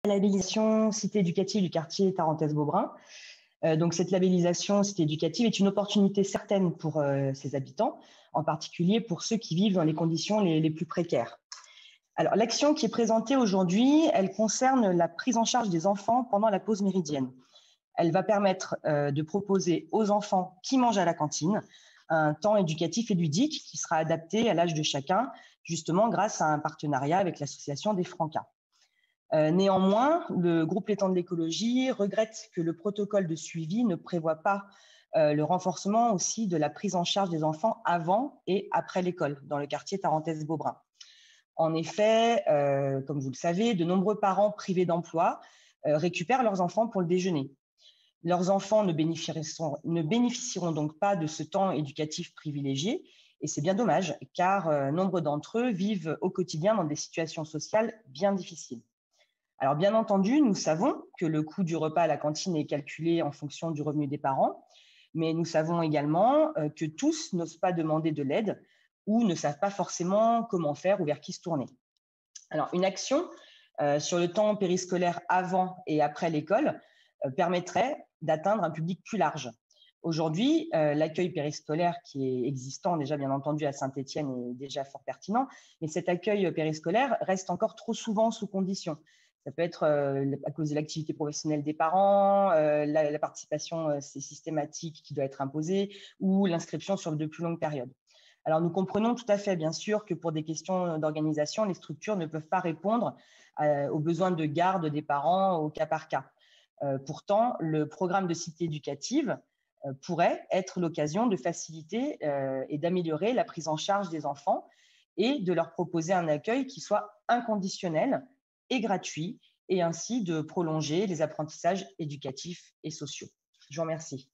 labellisation Cité éducative du quartier Tarentaise-Beaubrun. Donc, cette labellisation Cité éducative est une opportunité certaine pour ses habitants, en particulier pour ceux qui vivent dans les conditions les plus précaires. Alors, l'action qui est présentée aujourd'hui, elle concerne la prise en charge des enfants pendant la pause méridienne. Elle va permettre de proposer aux enfants qui mangent à la cantine un temps éducatif et ludique qui sera adapté à l'âge de chacun, justement grâce à un partenariat avec l'association des Francas. Néanmoins, le groupe Les Temps de l'écologie regrette que le protocole de suivi ne prévoit pas le renforcement aussi de la prise en charge des enfants avant et après l'école dans le quartier Tarentaise-Beaubrun. En effet, comme vous le savez, de nombreux parents privés d'emploi récupèrent leurs enfants pour le déjeuner. Leurs enfants ne bénéficieront donc pas de ce temps éducatif privilégié, et c'est bien dommage, car nombre d'entre eux vivent au quotidien dans des situations sociales bien difficiles. Alors, bien entendu, nous savons que le coût du repas à la cantine est calculé en fonction du revenu des parents, mais nous savons également que tous n'osent pas demander de l'aide ou ne savent pas forcément comment faire ou vers qui se tourner. Alors, une action sur le temps périscolaire avant et après l'école permettrait d'atteindre un public plus large. Aujourd'hui, l'accueil périscolaire qui est existant déjà bien entendu à Saint-Étienne est déjà fort pertinent, mais cet accueil périscolaire reste encore trop souvent sous condition. Ça peut être à cause de l'activité professionnelle des parents, la participation systématique qui doit être imposée ou l'inscription sur de plus longues périodes. Alors, nous comprenons tout à fait, bien sûr, que pour des questions d'organisation, les structures ne peuvent pas répondre aux besoins de garde des parents au cas par cas. Pourtant, le programme de cité éducative pourrait être l'occasion de faciliter et d'améliorer la prise en charge des enfants et de leur proposer un accueil qui soit inconditionnel et gratuit, et ainsi de prolonger les apprentissages éducatifs et sociaux. Je vous remercie.